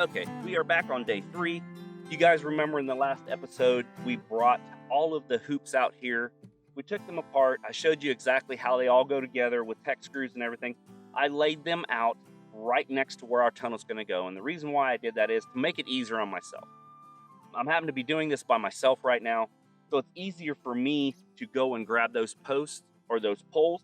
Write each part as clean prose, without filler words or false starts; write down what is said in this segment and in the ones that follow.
Okay, we are back on day 3. You guys remember in the last episode, we brought all of the hoops out here. We took them apart. I showed you exactly how they all go together with hex screws and everything. I laid them out right next to where our tunnel's going to go. And the reason why I did that is to make it easier on myself. I'm having to be doing this by myself right now. So it's easier for me to go and grab those posts or those poles,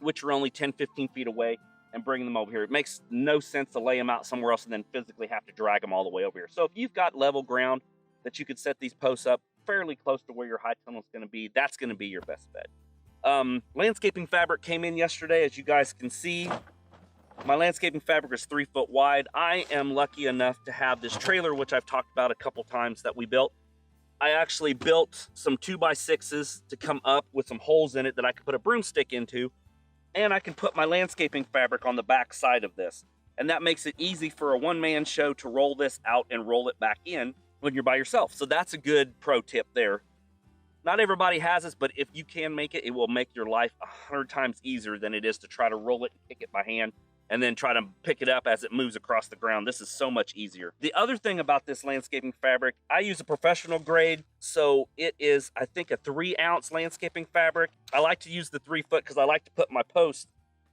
which are only 10, 15 feet away, and bring them over here. It makes no sense to lay them out somewhere else and then physically have to drag them all the way over here. So if you've got level ground that you could set these posts up fairly close to where your high tunnel is going to be, that's going to be your best bet. Landscaping fabric came in yesterday, as you guys can see. My landscaping fabric is 3 foot wide. I am lucky enough to have this trailer, which I've talked about a couple times, that we built. I actually built some 2x6s to come up with some holes in it that I could put a broomstick into, and I can put my landscaping fabric on the back side of this. And that makes it easy for a one-man show to roll this out and roll it back in when you're by yourself. So that's a good pro tip there. Not everybody has this, but if you can make it, it will make your life 100 times easier than it is to try to roll it and pick it by hand and then try to pick it up as it moves across the ground. This is so much easier. The other thing about this landscaping fabric, I use a professional grade, so it is, I think, a 3-ounce landscaping fabric. I like to use the 3 foot because I like to put my post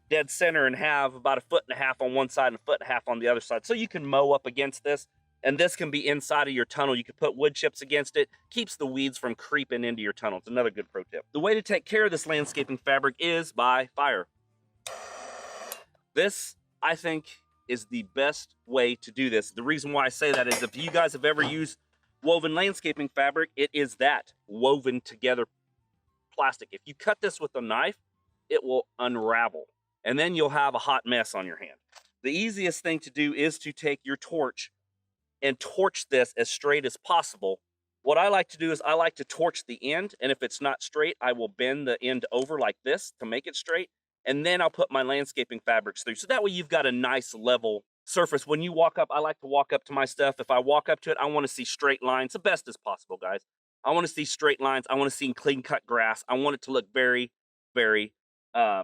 dead center and have about 1.5 feet on one side and 1.5 feet on the other side. So you can mow up against this, and this can be inside of your tunnel. You can put wood chips against it, keeps the weeds from creeping into your tunnel. It's another good pro tip. The way to take care of this landscaping fabric is by fire. This, I think, is the best way to do this. The reason why I say that is if you guys have ever used woven landscaping fabric, it is that woven together plastic. If you cut this with a knife, it will unravel, and then you'll have a hot mess on your hand. The easiest thing to do is to take your torch and torch this as straight as possible. What I like to do is I like to torch the end, and if it's not straight, I will bend the end over like this to make it straight, and then I'll put my landscaping fabrics through. So that way you've got a nice level surface. When you walk up, I like to walk up to my stuff. If I walk up to it, I want to see straight lines, the best as possible, guys. I want to see straight lines. I want to see clean cut grass. I want it to look very, very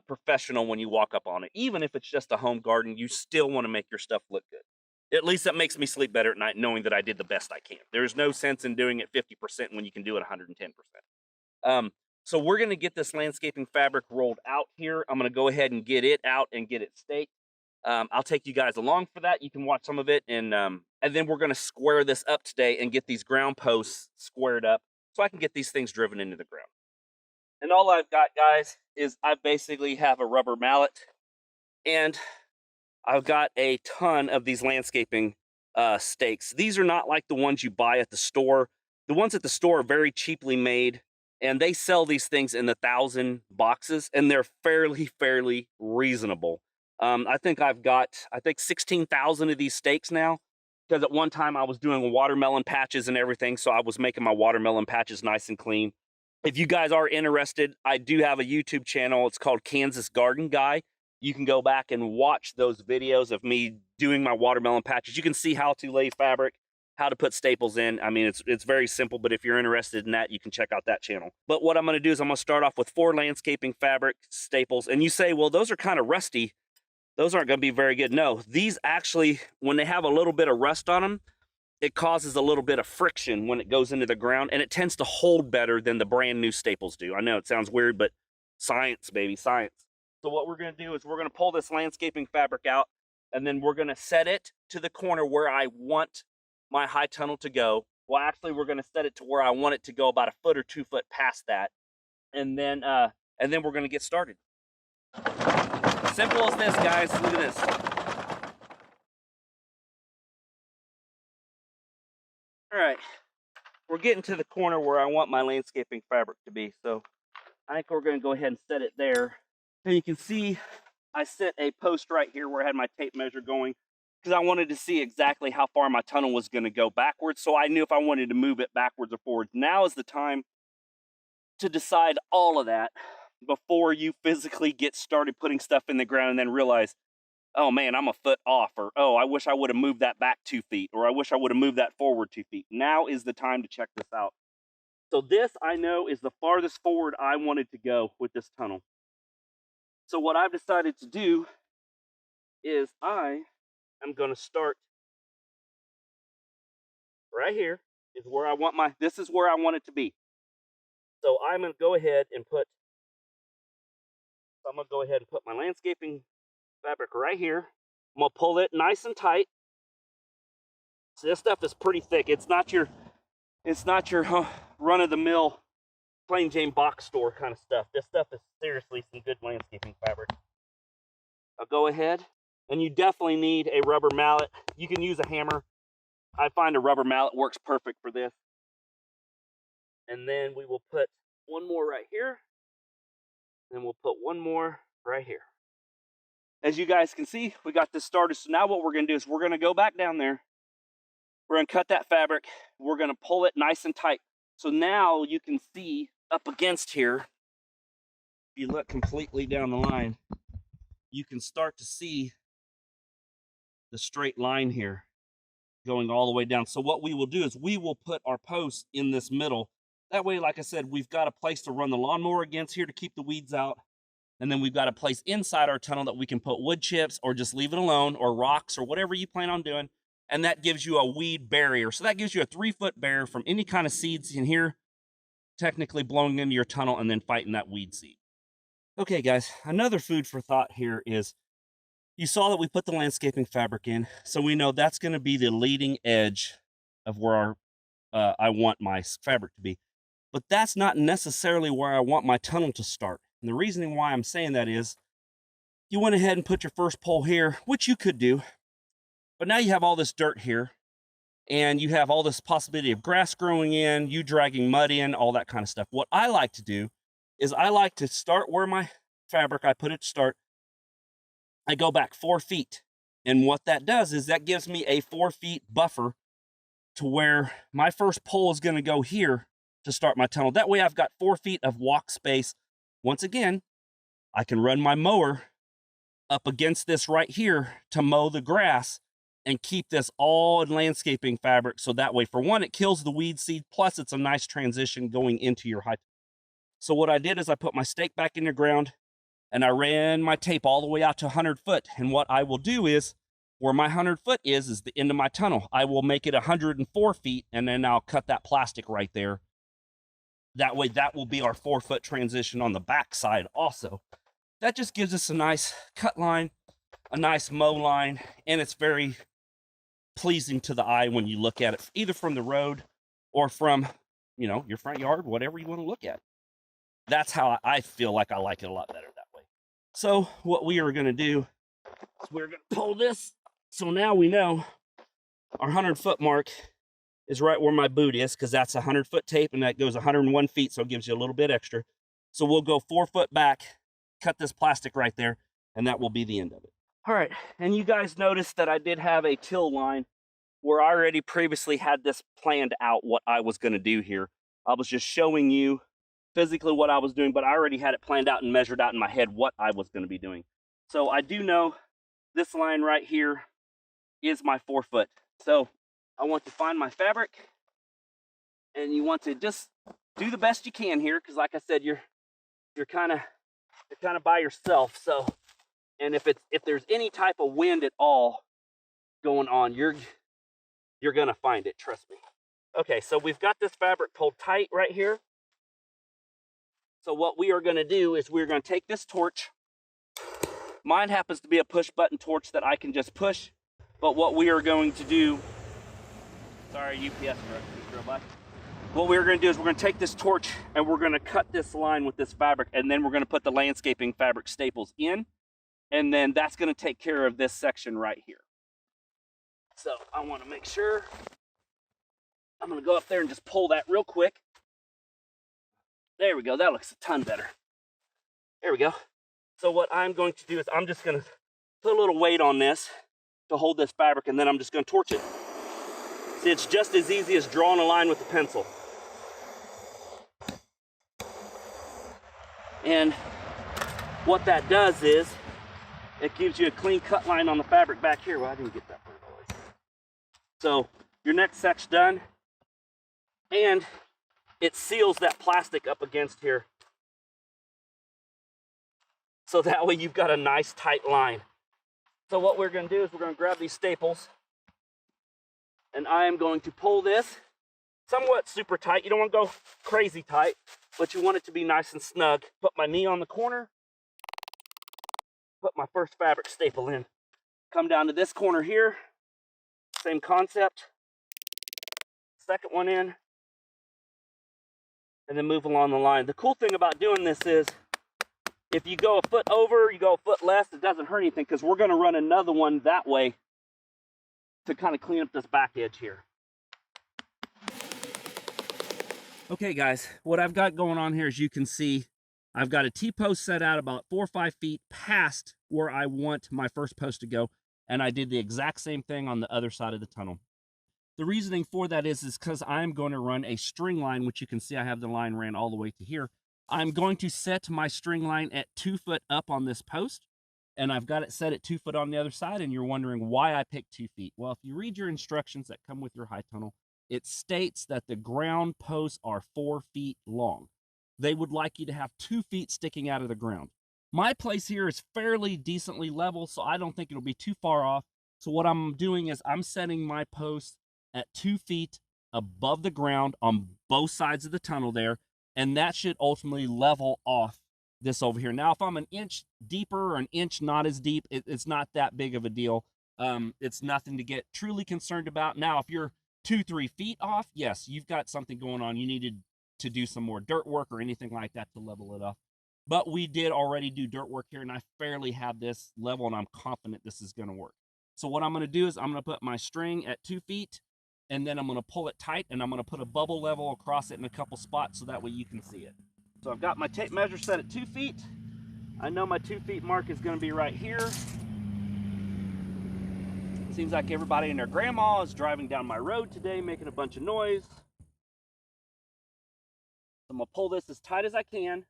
professional when you walk up on it. Even if it's just a home garden, you still want to make your stuff look good. At least that makes me sleep better at night, knowing that I did the best I can. There's no sense in doing it 50% when you can do it 110%. So we're going to get this landscaping fabric rolled out here. I'm going to go ahead and get it out and get it staked. I'll take you guys along for that. You can watch some of it, and then we're going to square this up today and get these ground posts squared up so I can get these things driven into the ground. And all I've got, guys, is I basically have a rubber mallet, and I've got a ton of these landscaping stakes. These are not like the ones you buy at the store. The ones at the store are very cheaply made, and they sell these things in 1,000 boxes, and they're fairly reasonable. I think I've got 16,000 of these stakes now, because at one time I was doing watermelon patches and everything, so I was making my watermelon patches nice and clean. If you guys are interested, I do have a YouTube channel. It's called Kansas Garden Guy. You can go back and watch those videos of me doing my watermelon patches. You can see how to lay fabric, how to put staples in. I mean, it's very simple, but if you're interested in that, you can check out that channel. But what I'm going to do is I'm going to start off with 4 landscaping fabric staples. And you say, well, those are kind of rusty. Those aren't going to be very good. No, these actually, when they have a little bit of rust on them, it causes a little bit of friction when it goes into the ground, and it tends to hold better than the brand new staples do. I know it sounds weird, but science, baby, science. So what we're going to do is we're going to pull this landscaping fabric out, and then we're going to set it to the corner where I want my high tunnel to go. Well, actually, we're going to set it to where I want it to go about 1 foot or 2 foot past that, and then we're going to get started. Simple as this, guys. Look at this. All right, we're getting to the corner where I want my landscaping fabric to be, so I think we're going to go ahead and set it there. And you can see I set a post right here where I had my tape measure going, because I wanted to see exactly how far my tunnel was going to go backwards, so I knew if I wanted to move it backwards or forwards. Now is the time to decide all of that before you physically get started putting stuff in the ground and then realize, oh man, I'm 1 foot off, or oh, I wish I would have moved that back 2 feet, or I wish I would have moved that forward 2 feet. Now is the time to check this out. So this, I know, is the farthest forward I wanted to go with this tunnel. So what I've decided to do is I am going to start right here is where I want this is where I want it to be. So I'm going to go ahead and put my landscaping fabric right here. I'm going to pull it nice and tight. So this stuff is pretty thick. It's not your run-of-the-mill plain Jane box store kind of stuff. This stuff is seriously some good landscaping fabric. I'll go ahead, and you definitely need a rubber mallet. You can use a hammer. I find a rubber mallet works perfect for this. And then we will put one more right here. And we'll put one more right here. As you guys can see, we got this started. So now what we're going to do is we're going to go back down there. We're going to cut that fabric. We're going to pull it nice and tight. So now you can see up against here, if you look completely down the line, you can start to see the straight line here going all the way down. So what we will do is we will put our posts in this middle. That way, like I said, we've got a place to run the lawnmower against here to keep the weeds out. And then we've got a place inside our tunnel that we can put wood chips or just leave it alone, or rocks or whatever you plan on doing. And that gives you a weed barrier. So that gives you a 3-foot barrier from any kind of seeds in here, technically blowing into your tunnel and then fighting that weed seed. Okay, guys, another food for thought here is, you saw that we put the landscaping fabric in, so we know that's going to be the leading edge of where I want my fabric to be. But that's not necessarily where I want my tunnel to start. And the reasoning why I'm saying that is, you went ahead and put your first pole here, which you could do, but now you have all this dirt here, and you have all this possibility of grass growing in, you dragging mud in, all that kind of stuff. What I like to do is I like to start where my fabric, I put it to start, I go back 4 feet. And what that does is that gives me a 4 feet buffer to where my first pole is going to go here to start my tunnel. That way I've got 4 feet of walk space. Once again, I can run my mower up against this right here to mow the grass and keep this all in landscaping fabric. So that way, for one, it kills the weed seed, plus it's a nice transition going into your high. So what I did is I put my stake back in the ground and I ran my tape all the way out to 100 foot. And what I will do is, where my 100 foot is the end of my tunnel. I will make it 104 feet, and then I'll cut that plastic right there. That way, that will be our 4 foot transition on the back side also. That just gives us a nice cut line, a nice mow line, and it's very pleasing to the eye when you look at it, either from the road or from, your front yard, whatever you want to look at. That's how I feel like I like it a lot better that way. So what we are going to do is we're going to pull this. So now we know our 100 foot mark is right where my boot is, because that's 100 foot tape and that goes 101 feet. So it gives you a little bit extra. So we'll go 4 foot back, cut this plastic right there, and that will be the end of it. All right. And you guys noticed that I did have a till line where I already previously had this planned out, what I was going to do here. I was just showing you physically what I was doing, but I already had it planned out and measured out in my head what I was going to be doing. So I do know this line right here is my 4 foot. So I want to find my fabric, and you want to just do the best you can here, because like I said, you're kind of by yourself. So, and if there's any type of wind at all going on, you're gonna find it, trust me. Okay, so we've got this fabric pulled tight right here. So what we are going to do is we're going to take this torch. Mine happens to be a push button torch that I can just push. But what we are going to do, sorry, UPS drove by. What we're going to do is we're going to take this torch and we're going to cut this line with this fabric, and then we're going to put the landscaping fabric staples in, and then that's going to take care of this section right here. So I want to make sure, I'm going to go up there and just pull that real quick. There we go. That looks a ton better. There we go. So what I'm going to do is I'm just going to put a little weight on this to hold this fabric, and then I'm just going to torch it. See, it's just as easy as drawing a line with a pencil. And what that does is it gives you a clean cut line on the fabric back here. Well, I didn't get that part. So your next sec's done, and it seals that plastic up against here. So that way you've got a nice tight line. So what we're going to do is we're going to grab these staples, And I am going to pull this somewhat super tight. You don't want to go crazy tight, but you want it to be nice and snug. Put my knee on the corner, put my first fabric staple in. Come down to this corner here, same concept. Second one in, and then move along the line. The cool thing about doing this is, if you go a foot over, you go a foot less, it doesn't hurt anything, because we're going to run another one that way to kind of clean up this back edge here. Okay guys, what I've got going on here, as you can see, I've got a T-post set out about 4 or 5 feet past where I want my first post to go, and I did the exact same thing on the other side of the tunnel. The reasoning for that is because I'm going to run a string line, which you can see I have the line ran all the way to here. I'm going to set my string line at 2 foot up on this post, and I've got it set at 2 foot on the other side, and you're wondering why I picked 2 feet. Well, if you read your instructions that come with your high tunnel, it states that the ground posts are 4 feet long. They would like you to have 2 feet sticking out of the ground. My place here is fairly decently level, so I don't think it'll be too far off. So what I'm doing is I'm setting my post at 2 feet above the ground on both sides of the tunnel there, and that should ultimately level off this over here. Now, if I'm an inch deeper or an inch not as deep, it's not that big of a deal. It's nothing to get truly concerned about. Now, if you're 2-3 feet off, yes, you've got something going on. You needed to do some more dirt work or anything like that to level it off. But we did already do dirt work here, and I fairly have this level, and I'm confident this is going to work. So what I'm going to do is I'm going to put my string at 2 feet, and then I'm going to pull it tight, and I'm going to put a bubble level across it in a couple spots so that way you can see it. So I've got my tape measure set at 2 feet. I know my 2 feet mark is going to be right here. Seems like everybody and their grandma is driving down my road today, making a bunch of noise. I'm going to pull this as tight as I can.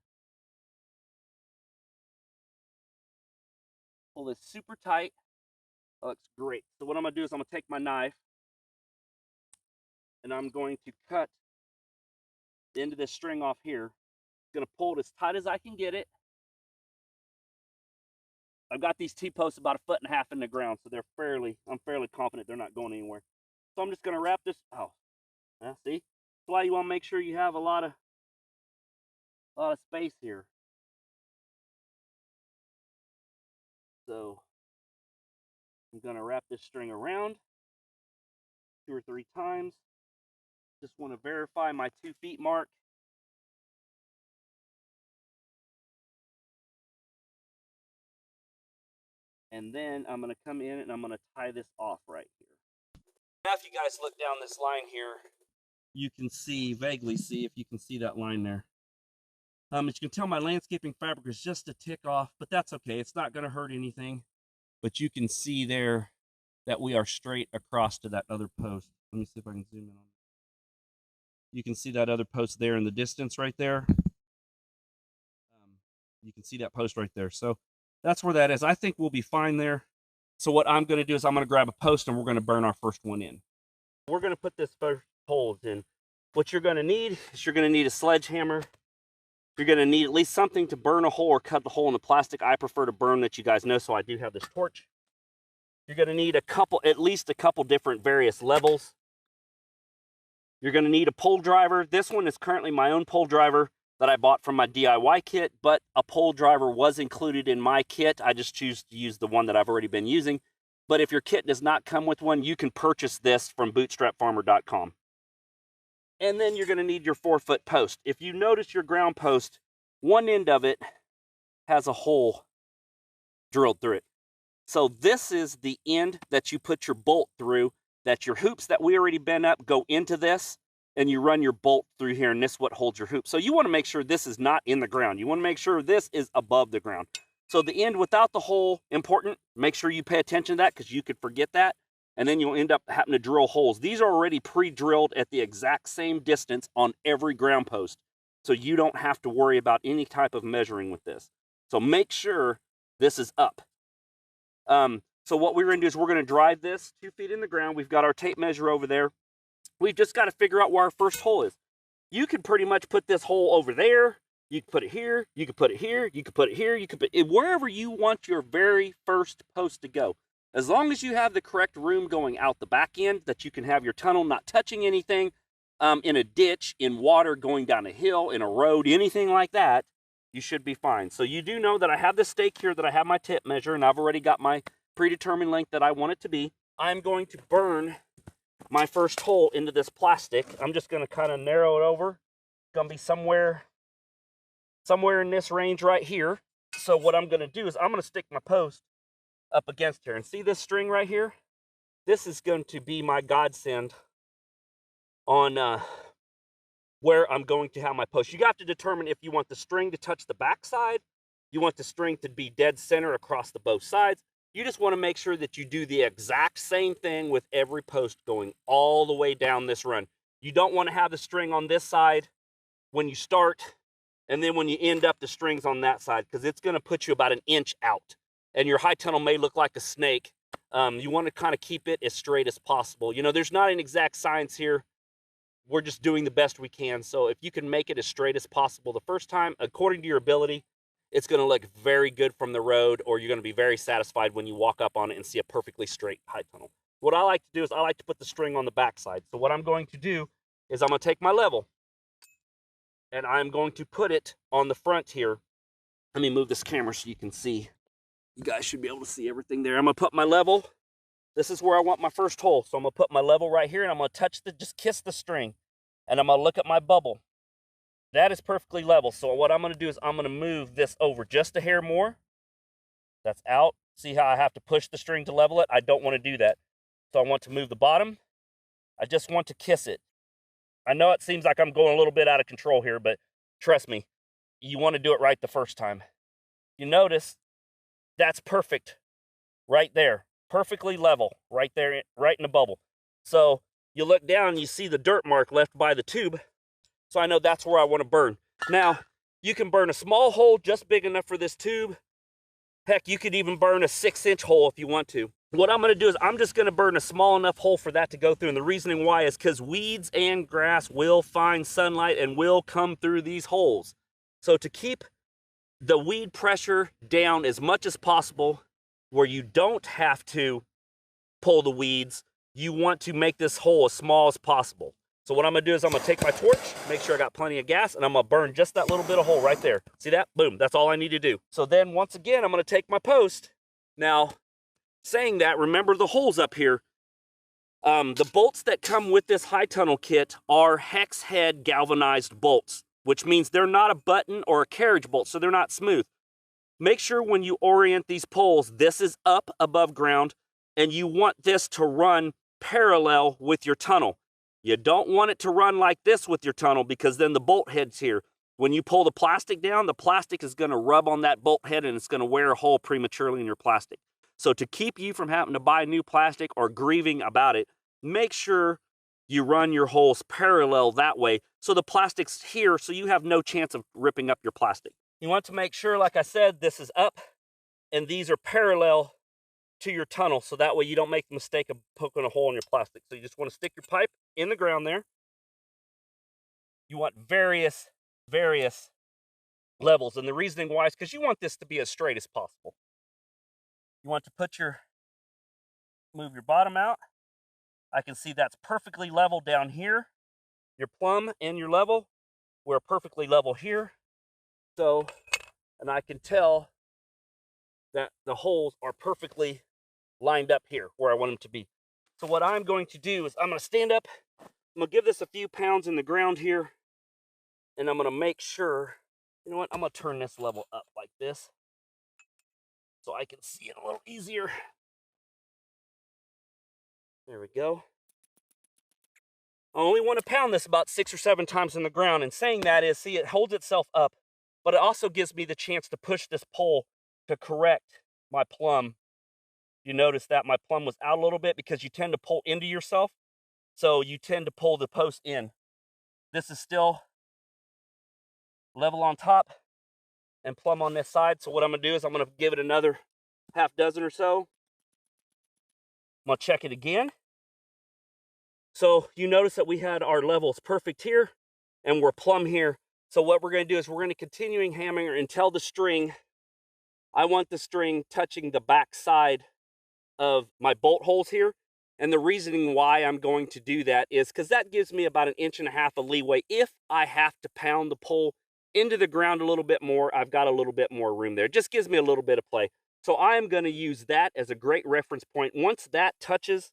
Pull this super tight. That looks great. So what I'm going to do is I'm going to take my knife, and I'm going to cut the end of this string off here. I'm going to pull it as tight as I can get it. I've got these T-posts about 1.5 feet in the ground, so I'm fairly confident they're not going anywhere. So I'm just going to wrap this. Oh, yeah, see? That's why you want to make sure you have a lot of space here. So I'm going to wrap this string around 2 or 3 times. Just want to verify my 2 feet mark. And then I'm going to come in and I'm going to tie this off right here. Now if you guys look down this line here, you can vaguely see if you can see that line there. As you can tell, my landscaping fabric is just a tick off, but that's okay. It's not going to hurt anything. But you can see there that we are straight across to that other post. Let me see if I can zoom in on it. You can see that other post there in the distance right there. You can see that post right there. So that's where that is. I think we'll be fine there. So what I'm going to do is I'm going to grab a post and we're going to burn our first one in. We're going to put this first holes in. What you're going to need is you're going to need a sledgehammer. You're going to need at least something to burn a hole or cut the hole in the plastic. I prefer to burn that, you guys know, so I do have this torch. You're going to need at least a couple different various levels. You're going to need a pole driver. This one is currently my own pole driver that I bought from my DIY kit, but a pole driver was included in my kit. I just choose to use the one that I've already been using. But if your kit does not come with one, you can purchase this from bootstrapfarmer.com. And then you're going to need your 4-foot post. If you notice your ground post, one end of it has a hole drilled through it. So this is the end that you put your bolt through, that your hoops that we already bent up go into this, and you run your bolt through here, and this is what holds your hoop. So you want to make sure this is not in the ground. You want to make sure this is above the ground. So the end without the hole, important. Make sure you pay attention to that because you could forget that. And then you'll end up having to drill holes. These are already pre-drilled at the exact same distance on every ground post. So you don't have to worry about any type of measuring with this. So make sure this is up. So what we're going to do is we're going to drive this 2 feet in the ground. We've got our tape measure over there. We've just got to figure out where our first hole is. You could pretty much put this hole over there. You could put it here. You could put it here. You could put it here. You could put it wherever you want your very first post to go. As long as you have the correct room going out the back end, that you can have your tunnel not touching anything, in a ditch, in water, going down a hill, in a road, anything like that, you should be fine. So you do know that I have this stake here, that I have my tip measure, and I've already got my predetermined length that I want it to be. I'm going to burn my first hole into this plastic. I'm just going to kind of narrow it over. It's going to be somewhere in this range right here. So what I'm going to do is I'm going to stick my post up against here. And see this string right here? This is going to be my godsend on where I'm going to have my post. You got to determine if you want the string to touch the back side, you want the string to be dead center across the both sides. You just want to make sure that you do the exact same thing with every post going all the way down this run. You don't want to have the string on this side when you start, and then when you end up, the string's on that side, because it's going to put you about an inch out. And your high tunnel may look like a snake. You want to kind of keep it as straight as possible. You know, there's not an exact science here. We're just doing the best we can. So if you can make it as straight as possible the first time, according to your ability, it's going to look very good from the road, or you're going to be very satisfied when you walk up on it and see a perfectly straight high tunnel. What I like to do is I like to put the string on the back side. So what I'm going to do is I'm going to take my level, and I'm going to put it on the front here. Let me move this camera so you can see. You guys should be able to see everything there. I'm going to put my level. This is where I want my first hole. So I'm going to put my level right here, and I'm going to touch just kiss the string. And I'm going to look at my bubble. That is perfectly level. So what I'm going to do is I'm going to move this over just a hair more. That's out. See how I have to push the string to level it? I don't want to do that. So I want to move the bottom. I just want to kiss it. I know it seems like I'm going a little bit out of control here, but trust me, you want to do it right the first time. You notice that's perfect right there. Perfectly level right there, right in the bubble. So you look down and you see the dirt mark left by the tube. So I know that's where I want to burn. Now, you can burn a small hole just big enough for this tube. Heck, you could even burn a 6-inch hole if you want to. What I'm going to do is I'm just going to burn a small enough hole for that to go through. And the reasoning why is because weeds and grass will find sunlight and will come through these holes. So to keep the weed pressure down as much as possible, where you don't have to pull the weeds, you want to make this hole as small as possible. So what I'm going to do is I'm going to take my torch, make sure I got plenty of gas, and I'm going to burn just that little bit of hole right there. See that? Boom. That's all I need to do. So then once again, I'm going to take my post. Now, saying that, remember the holes up here. The bolts that come with this high tunnel kit are hex head galvanized bolts, which means they're not a button or a carriage bolt, so they're not smooth. Make sure when you orient these poles, this is up above ground, and you want this to run parallel with your tunnel. You don't want it to run like this with your tunnel, because then the bolt head's here. When you pull the plastic down, the plastic is going to rub on that bolt head, and it's going to wear a hole prematurely in your plastic. So to keep you from having to buy new plastic or grieving about it, make sure you run your holes parallel that way, so the plastic's here, so you have no chance of ripping up your plastic. You want to make sure, like I said, this is up, and these are parallel to your tunnel, so that way you don't make the mistake of poking a hole in your plastic. So you just want to stick your pipe in the ground there. You want various levels, and the reasoning why is because you want this to be as straight as possible. You want to move your bottom out. I can see that's perfectly level down here. Your plumb and your level, we're perfectly level here. So, and I can tell that the holes are perfectly lined up here where I want them to be. So what I'm going to do is I'm going to stand up. I'm going to give this a few pounds in the ground here. And I'm going to make sure, you know what, I'm going to turn this level up like this so I can see it a little easier. There we go. I only want to pound this about 6 or 7 times in the ground. And saying that is, see, it holds itself up, but it also gives me the chance to push this pole to correct my plumb. You notice that my plumb was out a little bit because you tend to pull into yourself. So you tend to pull the post in. This is still level on top and plumb on this side. So what I'm going to do is I'm going to give it another half dozen or so. I'm going to check it again. So you notice that we had our levels perfect here and we're plumb here. So what we're going to do is we're going to continuing hammering until the string, I want the string touching the back side of my bolt holes here. And the reasoning why I'm going to do that is because that gives me about 1.5 inches of leeway. If I have to pound the pole into the ground a little bit more, I've got a little bit more room there. It just gives me a little bit of play. So I am going to use that as a great reference point. Once that touches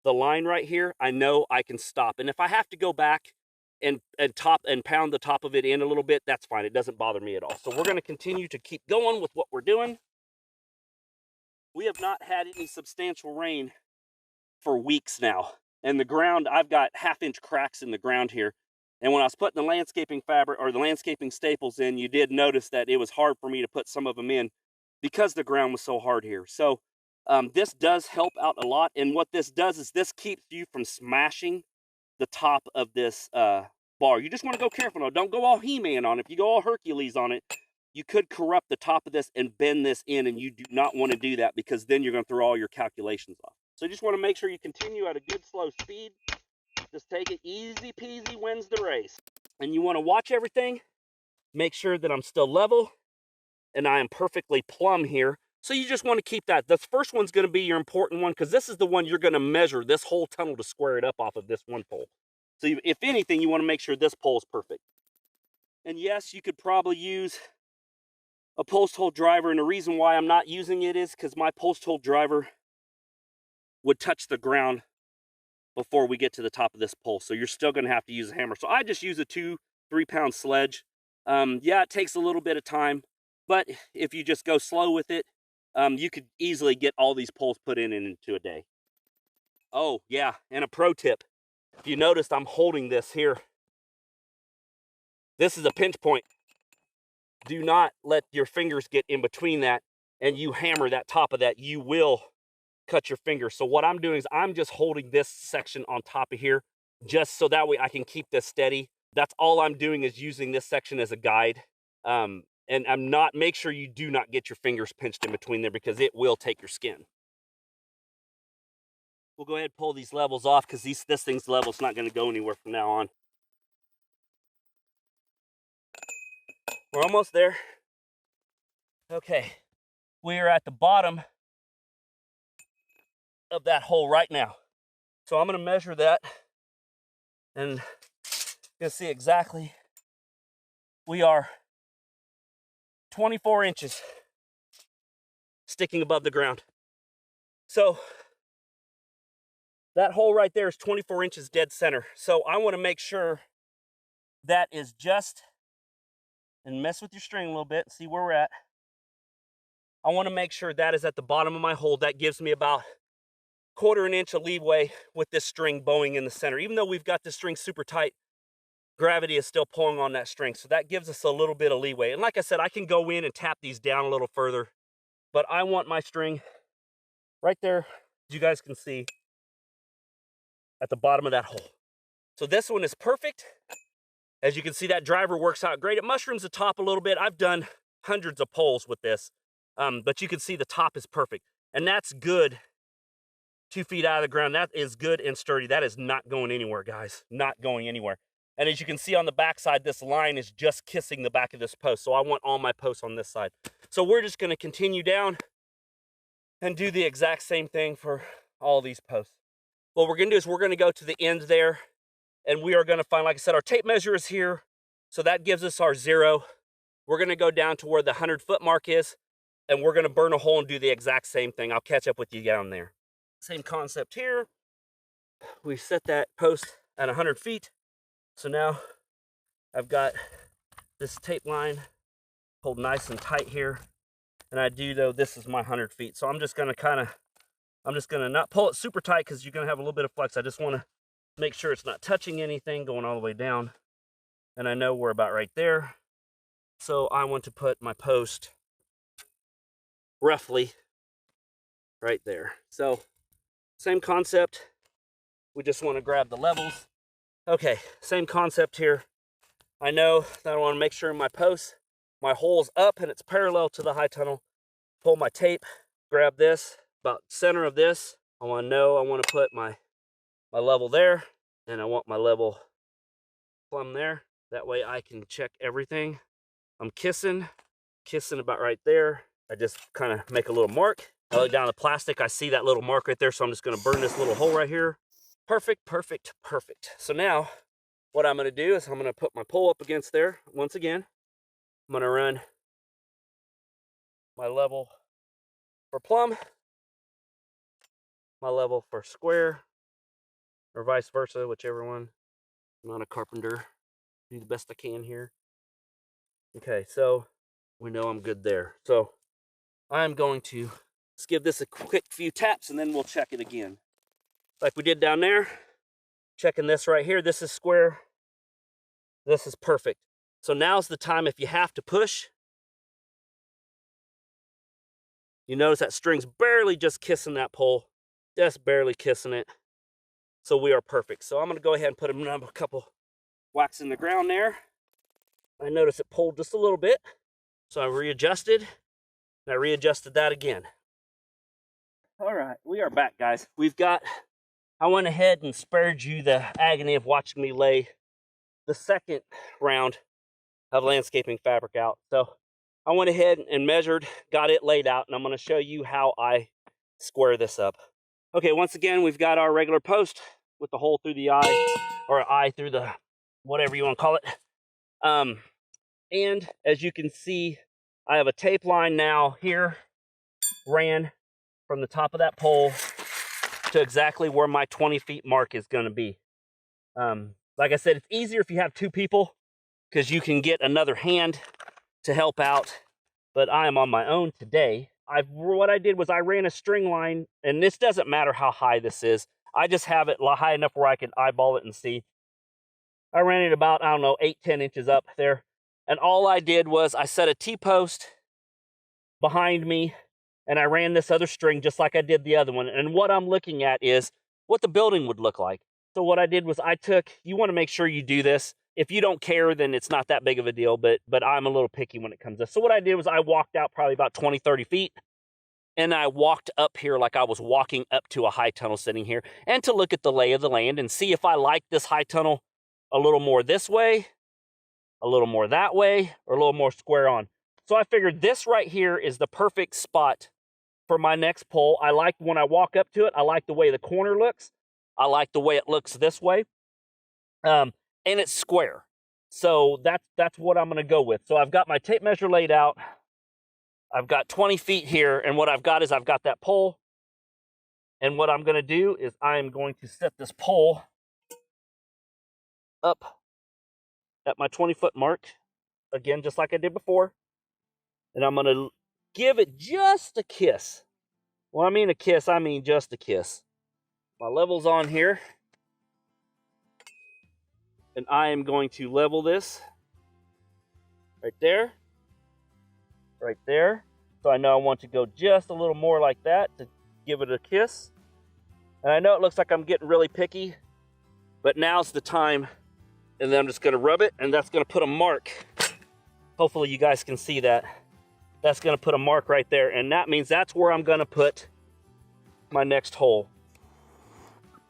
the line right here, I know I can stop. And if I have to go back and pound the top of it in a little bit, that's fine. It doesn't bother me at all. So we're going to continue to keep going with what we're doing. We have not had any substantial rain for weeks now. And the ground, I've got 1/2 inch cracks in the ground here. And when I was putting the landscaping fabric or the landscaping staples in, you did notice that it was hard for me to put some of them in because the ground was so hard here. So this does help out a lot. And what this does is this keeps you from smashing the top of this bar. You just want to go careful now. Don't go all He-Man on it. If you go all Hercules on it, you could corrupt the top of this and bend this in, and you do not want to do that because then you're going to throw all your calculations off. So you just want to make sure you continue at a good slow speed. Just take it easy peasy, wins the race. And you want to watch everything. Make sure that I'm still level and I am perfectly plumb here. So you just want to keep that. This first one's going to be your important one because this is the one you're going to measure this whole tunnel to square it up off of this one pole. So if anything, you want to make sure this pole is perfect. And yes, you could probably use a post hole driver, and the reason why I'm not using it is because my post hole driver would touch the ground before we get to the top of this pole. So you're still going to have to use a hammer. So I just use a 2-3 pound sledge. Yeah, it takes a little bit of time, but if you just go slow with it, you could easily get all these poles put in into a day. Oh yeah, and a pro tip. If you noticed, I'm holding this here. This is a pinch point. Do not let your fingers get in between that and you hammer that top of that. You will cut your finger. So what I'm doing is I'm just holding this section on top of here just so that way I can keep this steady. That's all I'm doing is using this section as a guide. And make sure you do not get your fingers pinched in between there because it will take your skin. We'll go ahead and pull these levels off because this thing's level. It's not going to go anywhere from now on. We're almost there. Okay, we are at the bottom of that hole right now. So I'm going to measure that and you'll see exactly. We are 24 inches sticking above the ground. So that hole right there is 24 inches dead center. So I want to make sure that is just, and mess with your string a little bit and see where we're at. I want to make sure that is at the bottom of my hole. That gives me about 1/4 inch of leeway with this string bowing in the center. Even though we've got this string super tight, gravity is still pulling on that string. So that gives us a little bit of leeway. And like I said, I can go in and tap these down a little further, but I want my string right there, as you guys can see, at the bottom of that hole. So this one is perfect. As you can see, that driver works out great. It mushrooms the top a little bit. I've done hundreds of poles with this, but you can see the top is perfect. And that's good 2 feet out of the ground. That is good and sturdy. That is not going anywhere, guys. Not going anywhere. And as you can see on the back side, this line is just kissing the back of this post. So I want all my posts on this side. So we're just going to continue down and do the exact same thing for all these posts. What we're going to do is we're going to go to the end there. And we are going to find, like I said, our tape measure is here. So that gives us our 0. We're going to go down to where the 100-foot mark is. And we're going to burn a hole and do the exact same thing. I'll catch up with you down there. Same concept here. We set that post at 100 feet. So now I've got this tape line pulled nice and tight here. And I do know this is my 100 feet. So I'm just going to not pull it super tight because you're going to have a little bit of flex. I just want to make sure it's not touching anything going all the way down. And I know we're about right there. So I want to put my post roughly right there. So same concept. We just want to grab the levels. Okay, same concept here. I know that I want to make sure my post, my hole's up and it's parallel to the high tunnel. Pull my tape, grab this, about center of this. I want to put my level there, and I want my level plumb there. That way I can check everything. I'm kissing about right there. I just kind of make a little mark. I look down the plastic, I see that little mark right there, so I'm just gonna burn this little hole right here. Perfect, perfect, perfect. So now, what I'm gonna do is I'm gonna put my pole up against there once again. I'm gonna run my level for plumb, my level for square, or vice versa, whichever one. I'm not a carpenter. Do the best I can here. Okay, so we know I'm good there. So I'm going to just give this a quick few taps and then we'll check it again. Like we did down there, checking this right here. This is square. This is perfect. So now's the time if you have to push. You notice that string's barely just kissing that pole. Just barely kissing it. So we are perfect. So I'm gonna go ahead and put a couple whacks in the ground there. I noticed it pulled just a little bit. So I readjusted, and I readjusted that again. All right, we are back, guys. I went ahead and spared you the agony of watching me lay the second round of landscaping fabric out. So I went ahead and measured, got it laid out, and I'm gonna show you how I square this up. Okay, once again, we've got our regular post with the hole through the eye, or eye through the, whatever you wanna call it. And as you can see, I have a tape line now here, ran from the top of that pole to exactly where my 20 feet mark is gonna be. Like I said, it's easier if you have two people because you can get another hand to help out, but I am on my own today. What I did was I ran a string line, and this doesn't matter how high this is. I just have it high enough where I can eyeball it and see. I ran it about, I don't know, 8-10 inches up there. And all I did was I set a T-post behind me, and I ran this other string just like I did the other one. And what I'm looking at is what the building would look like. So what I did was you want to make sure you do this. If you don't care, then it's not that big of a deal, but I'm a little picky when it comes to this. So what I did was I walked out probably about 20-30 feet, and I walked up here like I was walking up to a high tunnel sitting here, and to look at the lay of the land and see if I like this high tunnel a little more this way, a little more that way, or a little more square on. So I figured this right here is the perfect spot for my next pole. I like when I walk up to it, I like the way the corner looks. I like the way it looks this way. And it's square. So that's what I'm gonna go with. So I've got my tape measure laid out. I've got 20 feet here, and what I've got is I've got that pole. And what I'm gonna do is I'm going to set this pole up at my 20-foot mark, again, just like I did before. And I'm gonna give it just a kiss. When I mean a kiss, I mean just a kiss. My level's on here. And I am going to level this right there, right there. So I know I want to go just a little more like that to give it a kiss. And I know it looks like I'm getting really picky, but now's the time. And then I'm just gonna rub it, and that's gonna put a mark. Hopefully you guys can see that. That's gonna put a mark right there, and that means that's where I'm gonna put my next hole.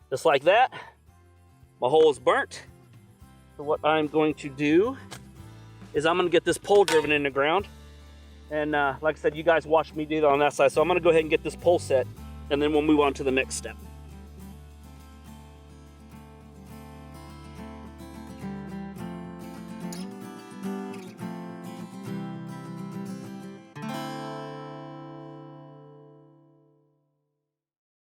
Just like that, my hole is burnt. So what I'm going to do is I'm gonna get this pole driven in the ground. And like I said, you guys watched me do that on that side. So I'm gonna go ahead and get this pole set, and then we'll move on to the next step.